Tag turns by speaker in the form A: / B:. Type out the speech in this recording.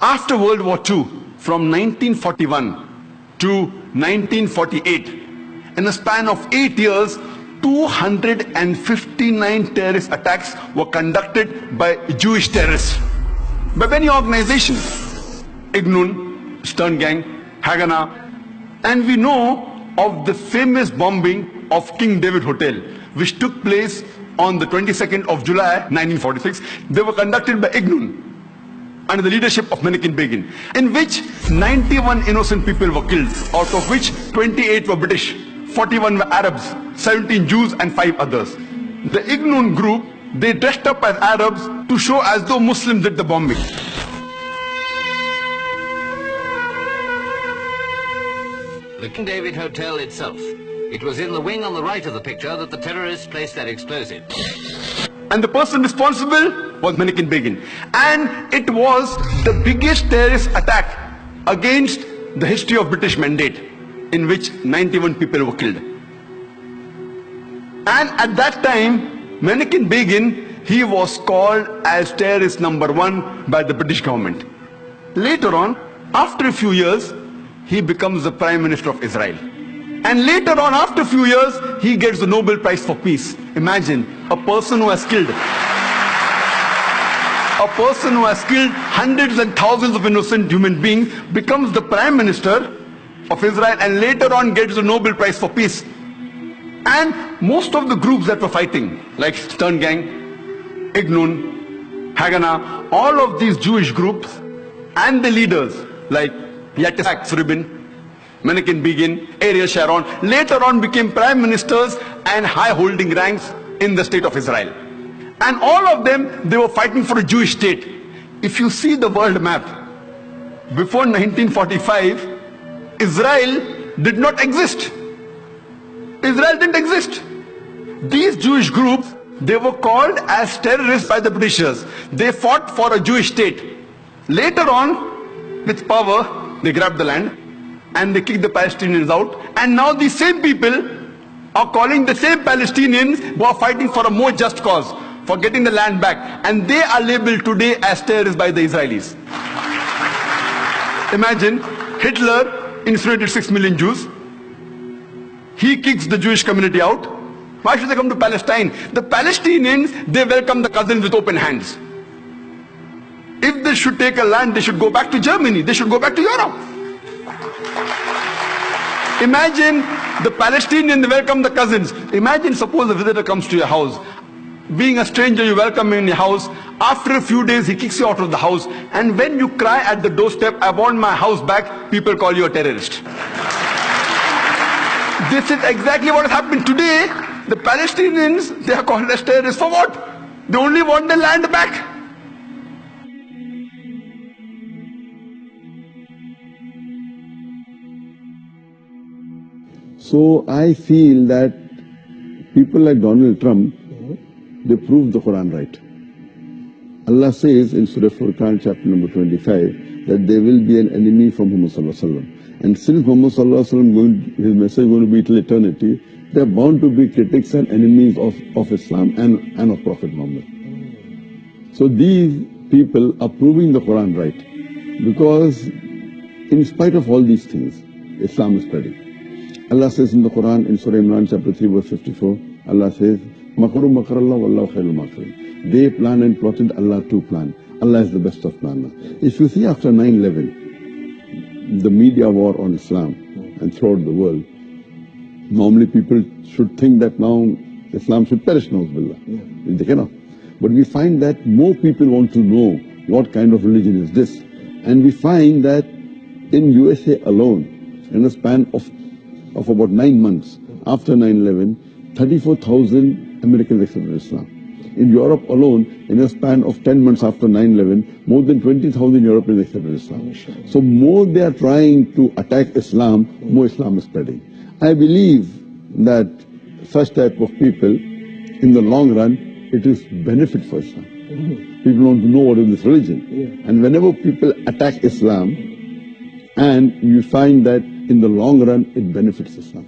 A: After World War II, from 1941 to 1948, in a span of 8 years, 259 terrorist attacks were conducted by Jewish terrorists, by many organizations, Ignun, Stern Gang, Haganah, and we know of the famous bombing of King David Hotel, which took place on the 22nd of July 1946. They were conducted by Ignun under the leadership of Menachem Begin, in which 91 innocent people were killed, out of which 28 were British, 41 were Arabs, 17 Jews and 5 others. The Ignun group, they dressed up as Arabs to show as though Muslims did the bombing.
B: The King David Hotel itself. It was in the wing on the right of the picture that the terrorists placed their explosive.
A: And the person responsible was Menachem Begin. And it was the biggest terrorist attack against the history of British Mandate, in which 91 people were killed. And at that time, Menachem Begin, he was called as terrorist number 1 by the British government. Later on, after a few years, he becomes the Prime Minister of Israel. And later on, after a few years, he gets the Nobel Prize for Peace. Imagine, a person who has killed hundreds and thousands of innocent human beings becomes the Prime Minister of Israel and later on gets the Nobel Prize for Peace. And most of the groups that were fighting, like Stern Gang, Ignun, Haganah, all of these Jewish groups and the leaders like Yitzhak Rabin, Menachem Begin, Ariel Sharon, later on became prime ministers and high-holding ranks in the state of Israel. And all of them, they were fighting for a Jewish state. If you see the world map, before 1945, Israel did not exist. Israel didn't exist. These Jewish groups, they were called as terrorists by the Britishers. They fought for a Jewish state. Later on, with power, they grabbed the land and they kicked the Palestinians out. And now these same people are calling the same Palestinians who are fighting for a more just cause, for getting the land back. And they are labeled today as terrorists by the Israelis. Imagine, Hitler incinerated 6 million Jews. He kicks the Jewish community out. Why should they come to Palestine? The Palestinians, they welcome the cousins with open hands. If they should take a land, they should go back to Germany. They should go back to Europe. Imagine the Palestinians, they welcome the cousins. Imagine, suppose a visitor comes to your house. Being a stranger, you welcome him in your house. After a few days, he kicks you out of the house. And when you cry at the doorstep, I want my house back, people call you a terrorist. This is exactly what has happened today. The Palestinians, they are called as terrorists for what? They only want the land back.
C: So I feel that people like Donald Trump, they prove the Quran right. Allah says in Surah Furqan chapter number 25 that there will be an enemy from Muhammad Sallallahu Alaihi Wasallam. And since Muhammad Sallallahu Alaihi Wasallam, his message is going to be till eternity, there are bound to be critics and enemies of Islam and of Prophet Muhammad. So these people are proving the Quran right. Because in spite of all these things, Islam is spreading. Allah says in the Quran, in Surah Imran chapter 3 verse 54, Allah says, Makaru makarallah wallahu khairul makirin. They plan and plotted, Allah too plan. Allah is the best of planners. If you see after 9/11, the media war on Islam and throughout the world, normally people should think that now Islam should perish, na'uzubillah. They cannot. But we find that more people want to know what kind of religion is this. And we find that in USA alone, in a span of about 9 months after 9/11, 34,000 Americans accepted Islam. In Europe alone, in a span of 10 months after 9/11, more than 20,000 Europeans accepted Islam. So more they are trying to attack Islam, more Islam is spreading. I believe that such type of people, in the long run, it is benefit for Islam. People want to know what is this religion. And whenever people attack Islam, and you find that in the long run, it benefits Islam.